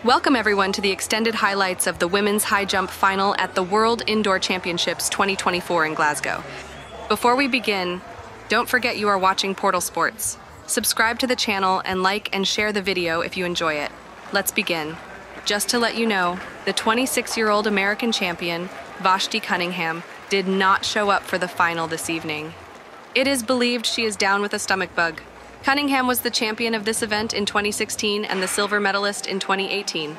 Welcome everyone to the extended highlights of the women's high jump final at the World Indoor Championships 2024 in Glasgow. Before we begin, don't forget you are watching Portal Sports. Subscribe to the channel and like and share the video if you enjoy it. Let's begin. Just to let you know, the 26-year-old American champion, Vashti Cunningham, did not show up for the final this evening. It is believed she is down with a stomach bug. Cunningham was the champion of this event in 2016 and the silver medalist in 2018.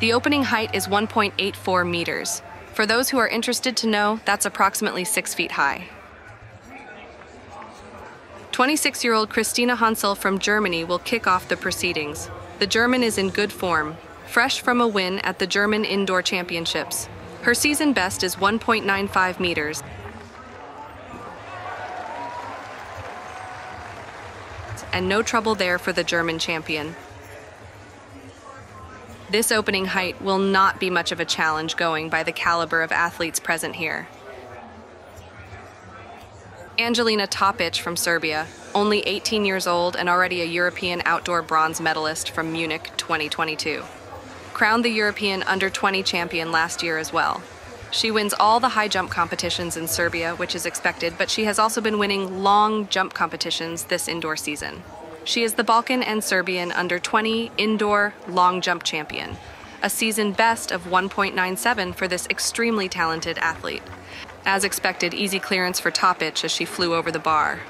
The opening height is 1.84 meters. For those who are interested to know, that's approximately 6 feet high. 26-year-old Christina Honsel from Germany will kick off the proceedings. The German is in good form, fresh from a win at the German Indoor Championships. Her season best is 1.95 meters. And no trouble there for the German champion. This opening height will not be much of a challenge going by the caliber of athletes present here. Anagelina from Serbia, only 18 years old and already a European outdoor bronze medalist from Munich 2022. Crowned the European Under-20 champion last year as well. She wins all the high jump competitions in Serbia, which is expected, but she has also been winning long jump competitions this indoor season. She is the Balkan and Serbian Under-20 indoor long jump champion, a season best of 1.97 for this extremely talented athlete. As expected, easy clearance for Topic as she flew over the bar.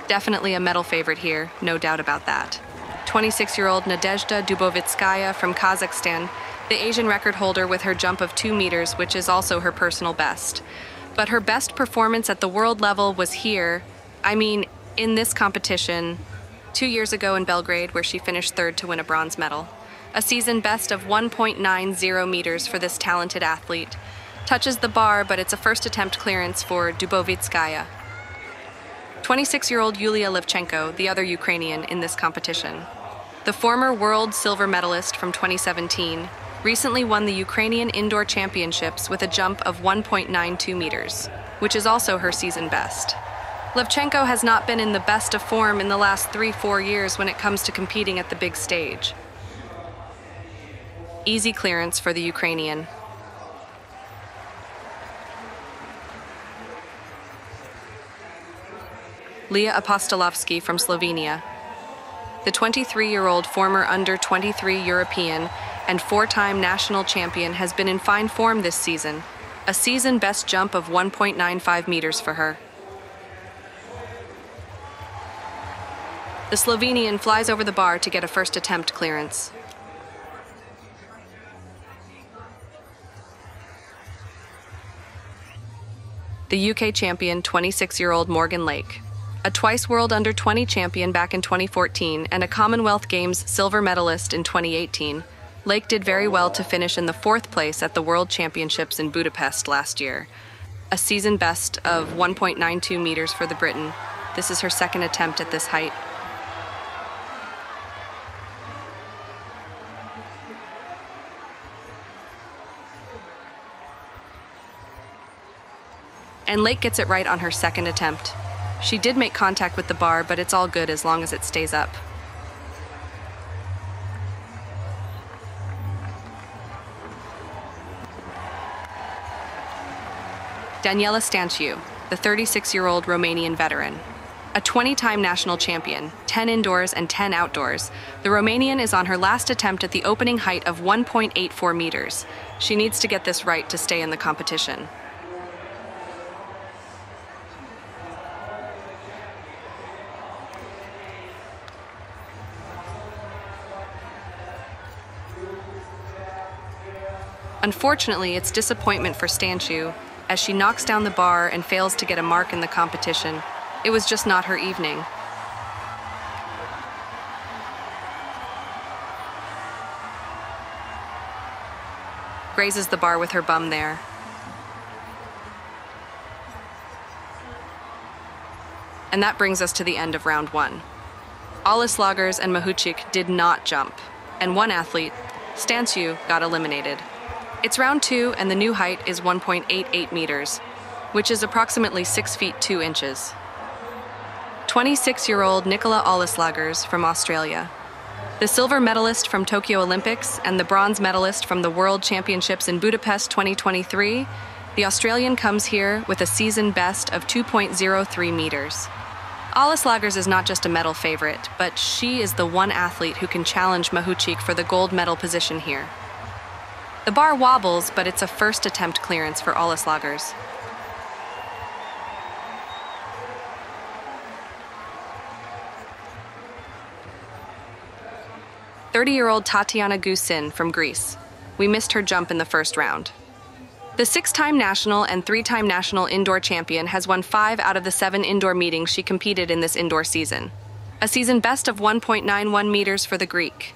Definitely a medal favorite here, no doubt about that. 26-year-old Nadezhda Dubovitskaya from Kazakhstan, the Asian record holder with her jump of 2 meters, which is also her personal best. But her best performance at the world level was here, in this competition, 2 years ago in Belgrade, where she finished third to win a bronze medal. A season best of 1.90 meters for this talented athlete. Touches the bar, but it's a first attempt clearance for Dubovitskaya. 26-year-old Yulia Levechenko, the other Ukrainian in this competition. The former world silver medalist from 2017, recently won the Ukrainian Indoor Championships with a jump of 1.92 meters, which is also her season best. Levchenko has not been in the best of form in the last 3-4 years when it comes to competing at the big stage. Easy clearance for the Ukrainian. Apostolovski from Slovenia. The 23-year-old former Under-23 European and 4-time national champion has been in fine form this season, a season best jump of 1.95 meters for her. The Slovenian flies over the bar to get a first attempt clearance. The UK champion, 26-year-old Morgan Lake. A twice World Under-20 champion back in 2014 and a Commonwealth Games silver medalist in 2018, Lake did very well to finish in the 4th place at the World Championships in Budapest last year. A season best of 1.92 meters for the Briton. This is her second attempt at this height. And Lake gets it right on her second attempt. She did make contact with the bar, but it's all good as long as it stays up. Daniela Stanciu, the 36-year-old Romanian veteran. A 20-time national champion, 10 indoors and 10 outdoors, the Romanian is on her last attempt at the opening height of 1.84 meters. She needs to get this right to stay in the competition. Unfortunately, it's disappointment for Stanciu, as she knocks down the bar and fails to get a mark in the competition. It was just not her evening. Grazes the bar with her bum there. And that brings us to the end of round 1. Olyslagers and mahuchikh did not jump, and one athlete, Stanciu, got eliminated. It's round 2, and the new height is 1.88 meters, which is approximately 6 feet 2 inches. 26-year-old Nicola Olyslagers from Australia. The silver medalist from Tokyo Olympics and the bronze medalist from the World Championships in Budapest 2023, the Australian comes here with a season best of 2.03 meters. Olyslagers is not just a medal favorite, but she is the one athlete who can challenge Mahuchikh for the gold medal position here. The bar wobbles, but it's a first attempt clearance for Olyslagers. "30-year-old Tatiana Gusin from Greece. We missed her jump in the first round." The 6-time national and 3-time national indoor champion has won 5 out of the 7 indoor meetings she competed in this indoor season. A season best of 1.91 meters for the Greek.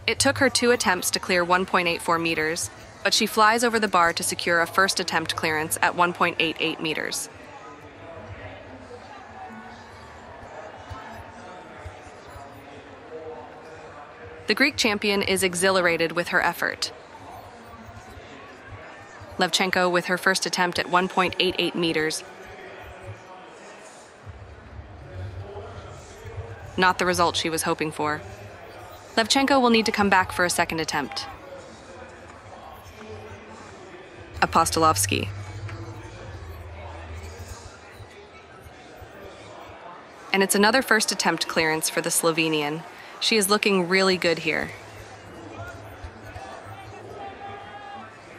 It took her 2 attempts to clear 1.84 meters, but she flies over the bar to secure a first attempt clearance at 1.88 meters. The Greek champion is exhilarated with her effort. Levechenko with her first attempt at 1.88 meters. Not the result she was hoping for. Levechenko will need to come back for a second attempt. Apostolovski. And it's another first attempt clearance for the Slovenian. She is looking really good here.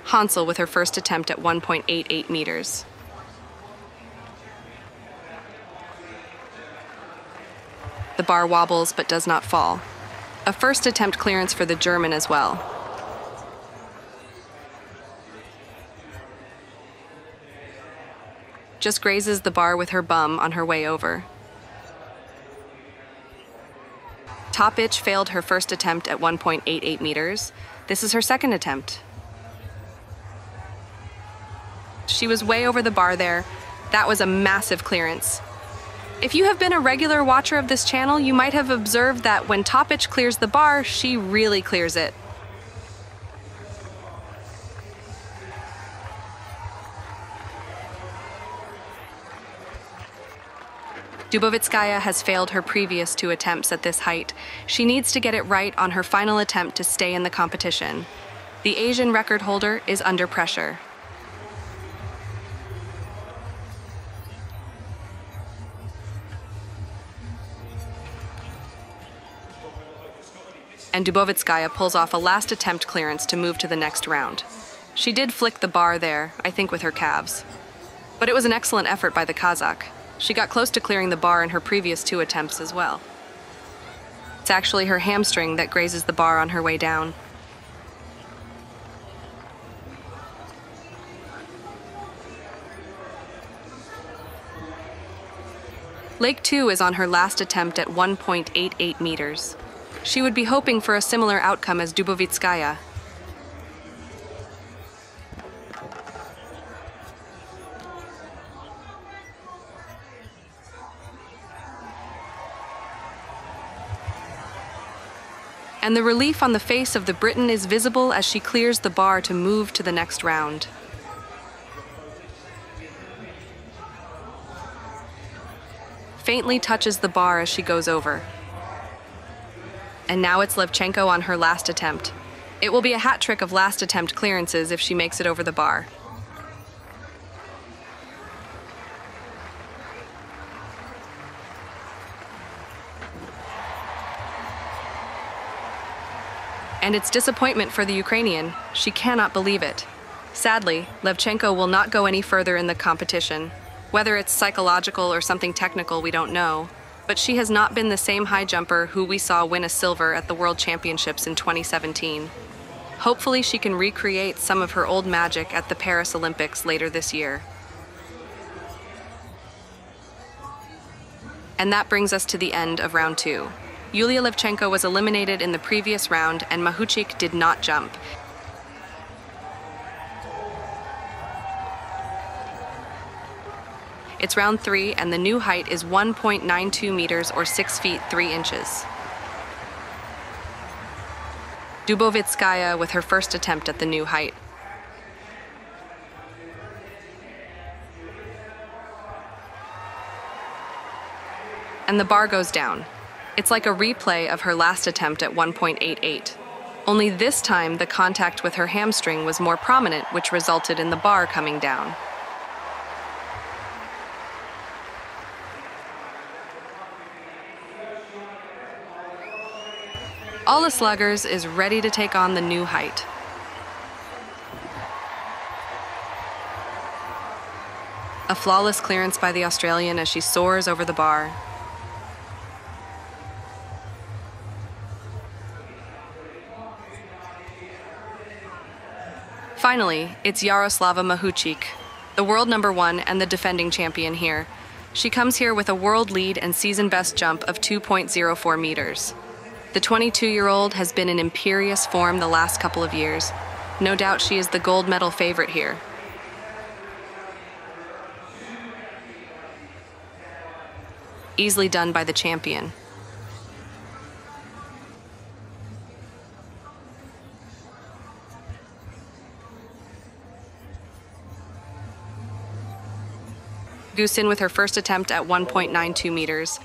Honsel with her first attempt at 1.88 meters. The bar wobbles but does not fall. A first attempt clearance for the German as well. Just grazes the bar with her bum on her way over. Topic failed her first attempt at 1.88 meters. This is her second attempt. She was way over the bar there. That was a massive clearance. If you have been a regular watcher of this channel, you might have observed that when Topic clears the bar, she really clears it. Dubovitskaya has failed her previous 2 attempts at this height. She needs to get it right on her final attempt to stay in the competition. The Asian record holder is under pressure. And Dubovitskaya pulls off a last attempt clearance to move to the next round. She did flick the bar there, I think with her calves. But it was an excellent effort by the Kazakh. She got close to clearing the bar in her previous 2 attempts as well. It's actually her hamstring that grazes the bar on her way down. Leg 2 is on her last attempt at 1.88 meters. She would be hoping for a similar outcome as Dubovitskaya. And the relief on the face of the Briton is visible as she clears the bar to move to the next round. Faintly touches the bar as she goes over. And now it's Levechenko on her last attempt. It will be a hat trick of last attempt clearances if she makes it over the bar. And it's disappointment for the Ukrainian. She cannot believe it. Sadly, Levechenko will not go any further in the competition. Whether it's psychological or something technical, we don't know. But she has not been the same high jumper who we saw win a silver at the World Championships in 2017. Hopefully she can recreate some of her old magic at the Paris Olympics later this year. And that brings us to the end of round 2. Yulia Levechenko was eliminated in the previous round and Mahuchikh did not jump. It's round 3 and the new height is 1.92 meters or 6 feet 3 inches. Dubovitskaya with her first attempt at the new height. and the bar goes down. It's like a replay of her last attempt at 1.88. Only this time, the contact with her hamstring was more prominent, which resulted in the bar coming down. Olyslagers is ready to take on the new height. A flawless clearance by the Australian as she soars over the bar. Finally, it's Yaroslava Mahuchikh, the world #1 and the defending champion here. She comes here with a world lead and season best jump of 2.04 meters. The 22-year-old has been in imperious form the last couple of years. No doubt she is the gold medal favorite here. Easily done by the champion. Gusin with her first attempt at 1.92 meters.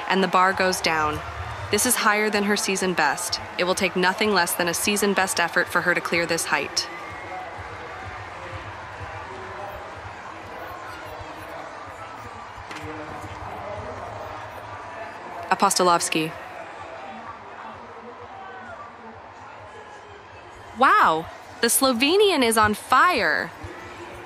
And the bar goes down. This is higher than her season best. It will take nothing less than a season best effort for her to clear this height. Apostolovski. Wow, the Slovenian is on fire.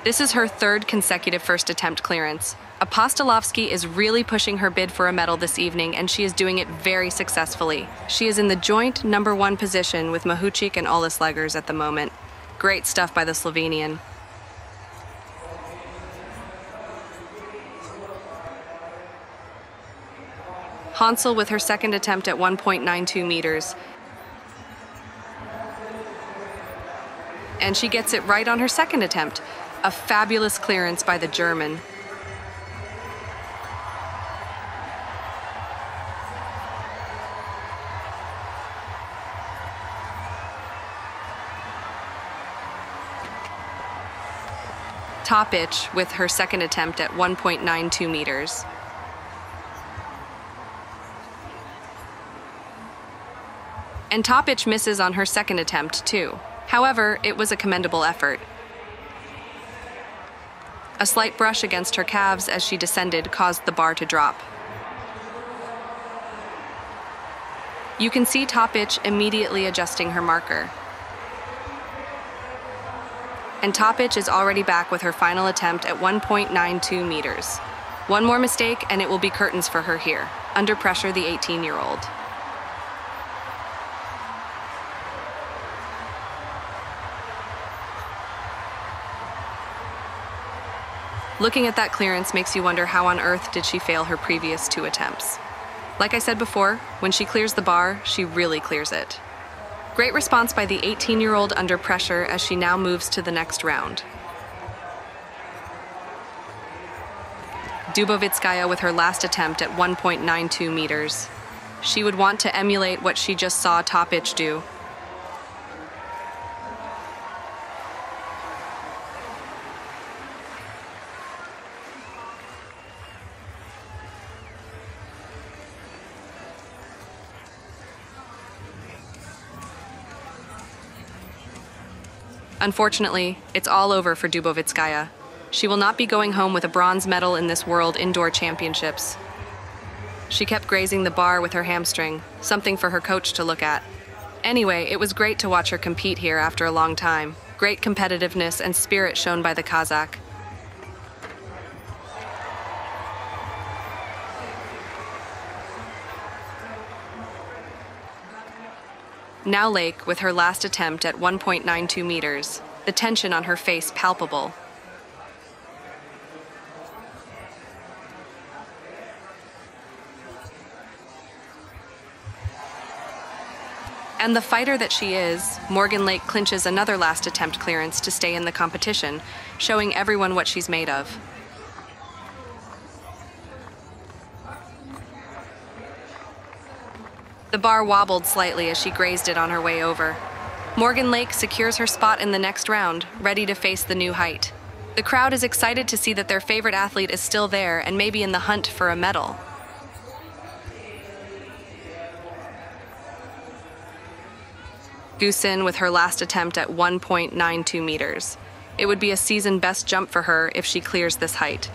This is her third consecutive first attempt clearance. Apostolovski is really pushing her bid for a medal this evening, and she is doing it very successfully. She is in the joint #1 position with mahuchikh and olyslaegers at the moment. Great stuff by the Slovenian. Honsel with her second attempt at 1.92 meters. And she gets it right on her second attempt. A fabulous clearance by the German. Topic with her second attempt at 1.92 meters. And Topic misses on her second attempt too. However, it was a commendable effort. A slight brush against her calves as she descended caused the bar to drop. You can see Topic immediately adjusting her marker. And Topic is already back with her final attempt at 1.92 meters. One more mistake and it will be curtains for her here. Under pressure, the 18-year-old. Looking at that clearance makes you wonder how on earth did she fail her previous 2 attempts. Like I said before, when she clears the bar, she really clears it. Great response by the 18-year-old under pressure as she now moves to the next round. Dubovitskaya with her last attempt at 1.92 meters. She would want to emulate what she just saw Topic do. Unfortunately, it's all over for Dubovitskaya. She will not be going home with a bronze medal in this World Indoor Championships. She kept grazing the bar with her hamstring, something for her coach to look at. Anyway, it was great to watch her compete here after a long time. Great competitiveness and spirit shown by the Kazakh. Now Lake with her last attempt at 1.92 meters, the tension on her face palpable. And the fighter that she is, Morgan Lake clinches another last attempt clearance to stay in the competition, showing everyone what she's made of. The bar wobbled slightly as she grazed it on her way over. Morgan Lake secures her spot in the next round, ready to face the new height. The crowd is excited to see that their favorite athlete is still there and maybe in the hunt for a medal. Gusin with her last attempt at 1.92 meters. It would be a season best jump for her if she clears this height.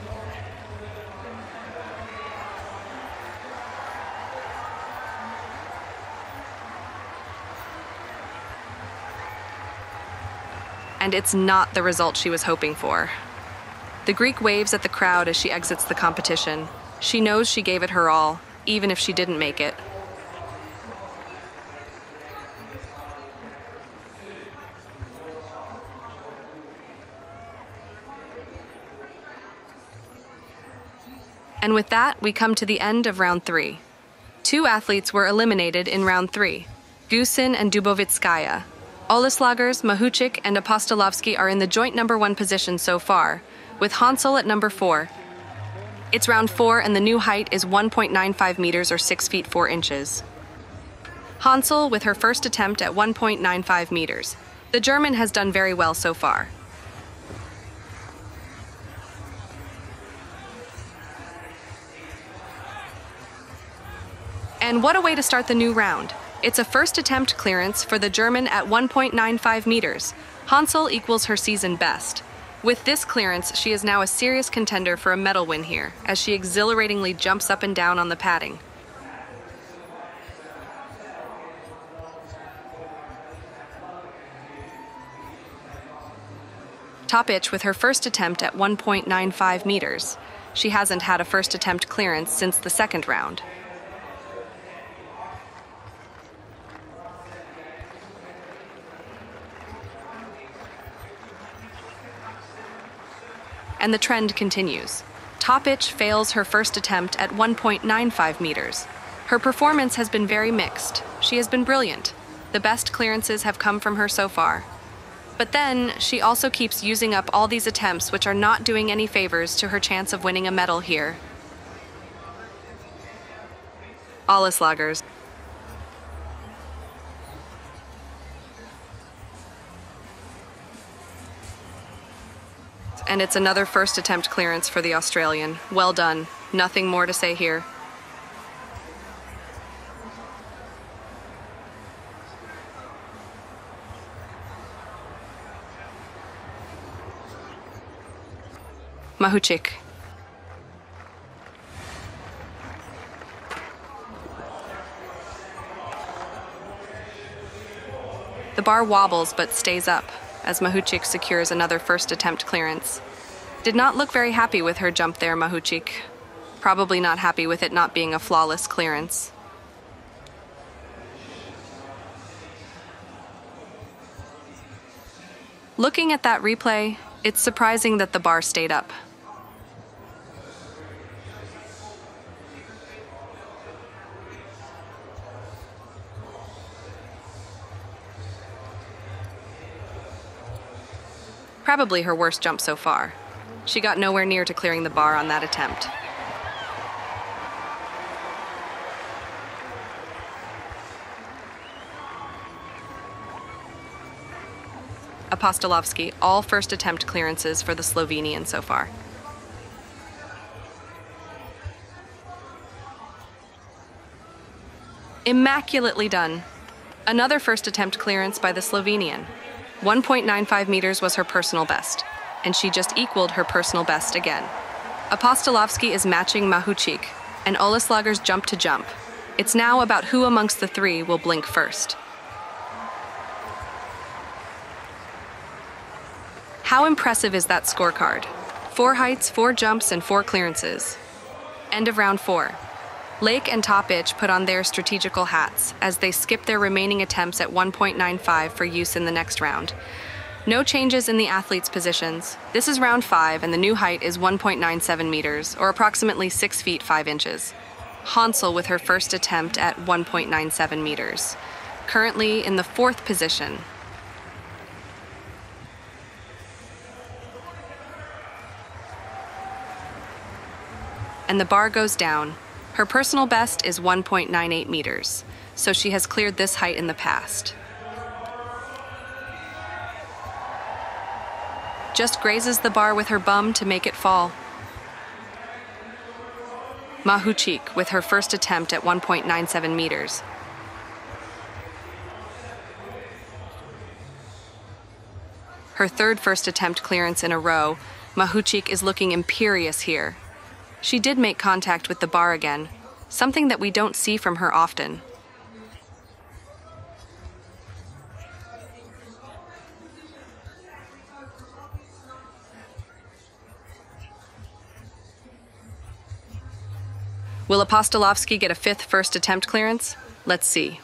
And it's not the result she was hoping for. The Greek waves at the crowd as she exits the competition. She knows she gave it her all, even if she didn't make it. And with that, we come to the end of round 3. 2 athletes were eliminated in round 3, Gusin and Dubovitskaya. Olyslagers, Mahuchikh, and Apostolovski are in the joint number 1 position so far, with Honsel at number 4. It's round 4 and the new height is 1.95 meters or 6 feet 4 inches. Honsel with her first attempt at 1.95 meters. The German has done very well so far. And what a way to start the new round. It's a first attempt clearance for the German at 1.95 meters. Honsel equals her season best. With this clearance, she is now a serious contender for a medal win here, as she exhilaratingly jumps up and down on the padding. Topic with her first attempt at 1.95 meters. She hasn't had a first attempt clearance since the second round. And the trend continues. Topic fails her first attempt at 1.95 meters. Her performance has been very mixed. She has been brilliant. The best clearances have come from her so far. But then, she also keeps using up all these attempts which are not doing any favors to her chance of winning a medal here. Olyslagers. And it's another first attempt clearance for the Australian. Well done. Nothing more to say here. Mahuchikh. The bar wobbles but stays up as Mahuchikh secures another first attempt clearance. Did not look very happy with her jump there, Mahuchikh. Probably not happy with it not being a flawless clearance. Looking at that replay, it's surprising that the bar stayed up. Probably her worst jump so far. She got nowhere near to clearing the bar on that attempt. Apostolovski, all first attempt clearances for the Slovenian so far. Immaculately done. Another first attempt clearance by the Slovenian. 1.95 meters was her personal best, and she just equaled her personal best again. Apostolovski is matching Mahuchikh, and Olyslagers jump to jump. It's now about who amongst the 3 will blink first. How impressive is that scorecard? 4 heights, 4 jumps, and 4 clearances. End of round 4. Lake and Topic put on their strategical hats as they skip their remaining attempts at 1.95 for use in the next round. No changes in the athletes' positions. This is round 5 and the new height is 1.97 meters, or approximately 6 feet 5 inches. Honsel with her first attempt at 1.97 meters. Currently in the 4th position. And the bar goes down. Her personal best is 1.98 meters, so she has cleared this height in the past. just grazes the bar with her bum to make it fall. Mahuchikh with her first attempt at 1.97 meters. Her third first attempt clearance in a row, mahuchikh is looking imperious here. She did make contact with the bar again, something that we don't see from her often. Will Apostolovski get a fifth first attempt clearance? Let's see.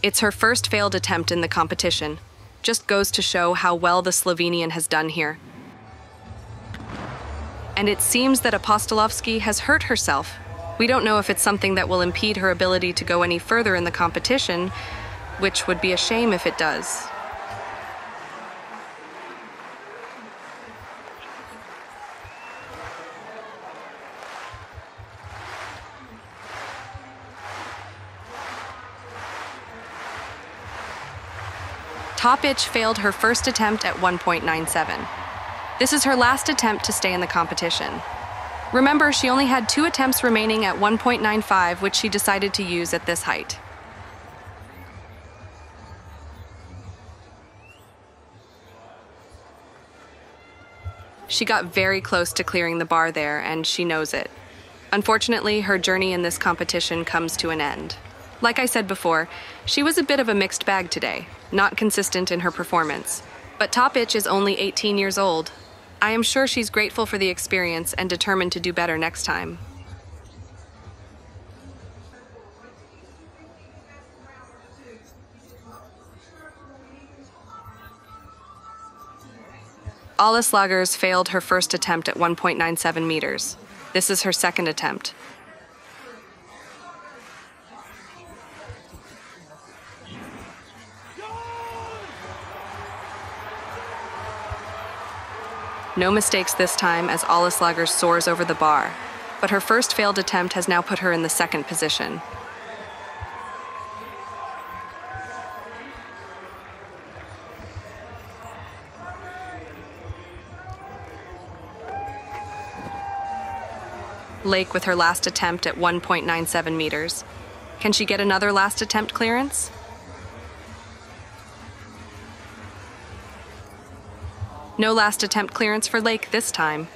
It's her first failed attempt in the competition. Just goes to show how well the Slovenian has done here. And it seems that Apostolovski has hurt herself. We don't know if it's something that will impede her ability to go any further in the competition, which would be a shame if it does. Topic failed her first attempt at 1.97. This is her last attempt to stay in the competition. Remember, she only had 2 attempts remaining at 1.95, which she decided to use at this height. She got very close to clearing the bar there, and she knows it. Unfortunately, her journey in this competition comes to an end. Like I said before, she was a bit of a mixed bag today, not consistent in her performance. But Topic is only 18 years old. I am sure she's grateful for the experience and determined to do better next time. Olyslagers failed her first attempt at 1.97 meters. This is her second attempt. No mistakes this time as Olyslagers soars over the bar, but her first failed attempt has now put her in the second position. Lake with her last attempt at 1.97 meters. Can she get another last attempt clearance? No last attempt clearance for Lake this time.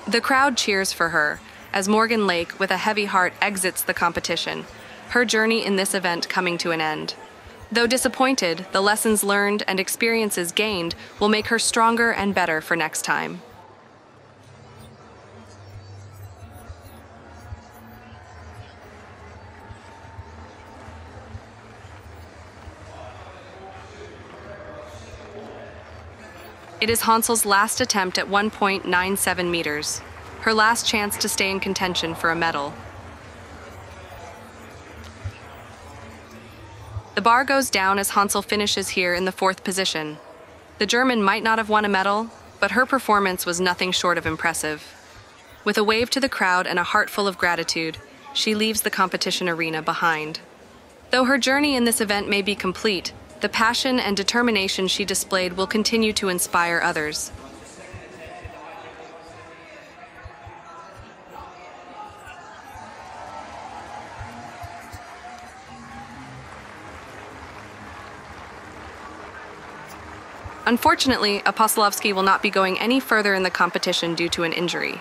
The crowd cheers for her as Morgan Lake, with a heavy heart, exits the competition, her journey in this event coming to an end. Though disappointed, the lessons learned and experiences gained will make her stronger and better for next time. It is Honsel's last attempt at 1.97 meters, her last chance to stay in contention for a medal. The bar goes down as Honsel finishes here in the 4th position. The German might not have won a medal, but her performance was nothing short of impressive. With a wave to the crowd and a heart full of gratitude, she leaves the competition arena behind. Though her journey in this event may be complete, the passion and determination she displayed will continue to inspire others. Unfortunately, Apostolovski will not be going any further in the competition due to an injury.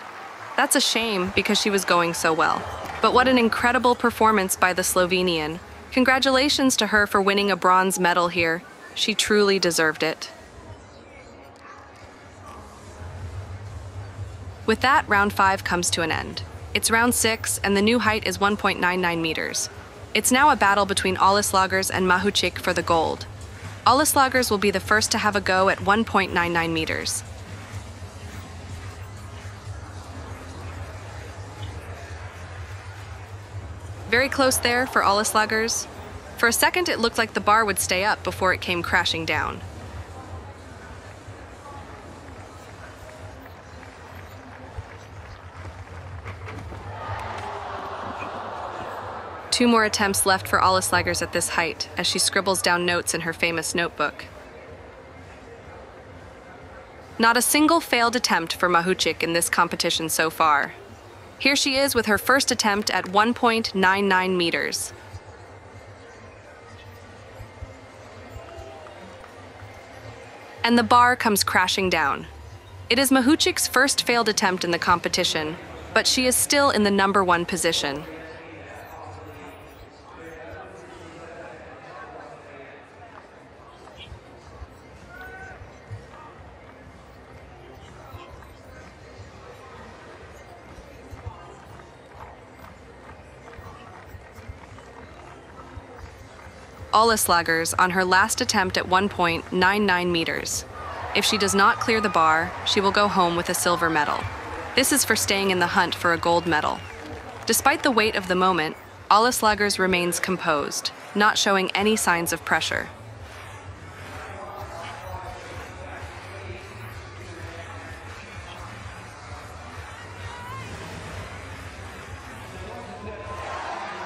That's a shame because she was going so well. But what an incredible performance by the Slovenian. Congratulations to her for winning a bronze medal here. She truly deserved it. With that, round 5 comes to an end. It's round 6, and the new height is 1.99 meters. It's now a battle between Olyslagers and mahuchikh for the gold. Olyslagers will be the first to have a go at 1.99 meters. Very close there for Olyslagers. For a second, it looked like the bar would stay up before it came crashing down. 2 more attempts left for Olyslagers at this height, as she scribbles down notes in her famous notebook. Not a single failed attempt for Mahuchikh in this competition so far. Here she is with her first attempt at 1.99 meters. And the bar comes crashing down. It is Mahuchikh's first failed attempt in the competition, but she is still in the #1 position. Olyslagers on her last attempt at 1.99 meters. If she does not clear the bar, she will go home with a silver medal. This is for staying in the hunt for a gold medal. Despite the weight of the moment, Olyslagers remains composed, not showing any signs of pressure.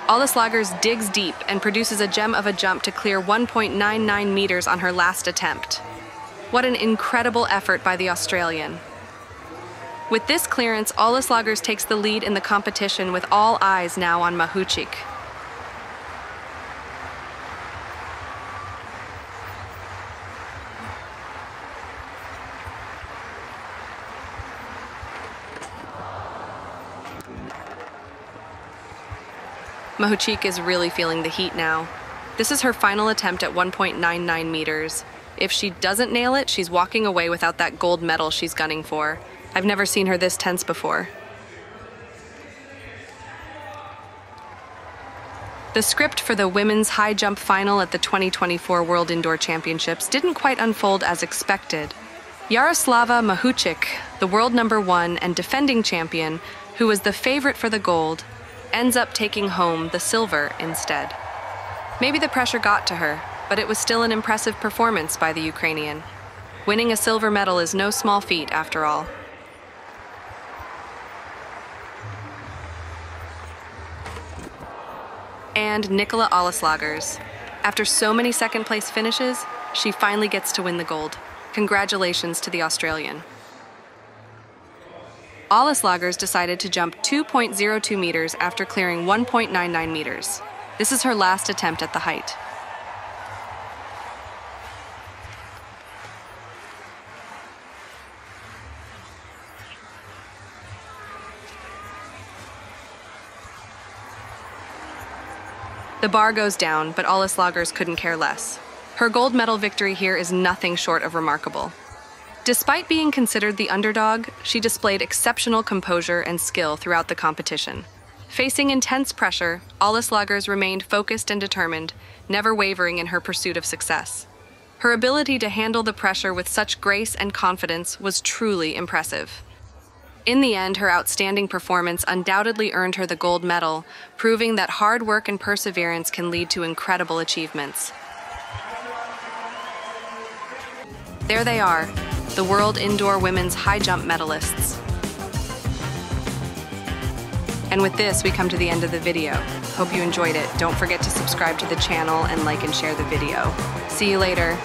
Olyslagers digs deep and produces a gem of a jump to clear 1.99 meters on her last attempt. What an incredible effort by the Australian. With this clearance, Olyslagers takes the lead in the competition with all eyes now on Mahuchikh. Mahuchikh is really feeling the heat now. This is her final attempt at 1.99 meters. If she doesn't nail it, she's walking away without that gold medal she's gunning for. I've never seen her this tense before. The script for the women's high jump final at the 2024 World Indoor Championships didn't quite unfold as expected. Yaroslava Mahuchikh, the world #1 and defending champion, who was the favorite for the gold, ends up taking home the silver instead. Maybe the pressure got to her, but it was still an impressive performance by the Ukrainian. Winning a silver medal is no small feat after all. And Nicola Olyslagers. After so many second-place finishes, she finally gets to win the gold. Congratulations to the Australian. Olyslagers decided to jump 2.02 meters after clearing 1.99 meters. This is her last attempt at the height. The bar goes down, but Olyslagers couldn't care less. Her gold medal victory here is nothing short of remarkable. Despite being considered the underdog, she displayed exceptional composure and skill throughout the competition. Facing intense pressure, Olyslagers remained focused and determined, never wavering in her pursuit of success. Her ability to handle the pressure with such grace and confidence was truly impressive. In the end, her outstanding performance undoubtedly earned her the gold medal, proving that hard work and perseverance can lead to incredible achievements. There they are, the World Indoor Women's High Jump medalists. And with this, we come to the end of the video. Hope you enjoyed it. Don't forget to subscribe to the channel and like and share the video. See you later.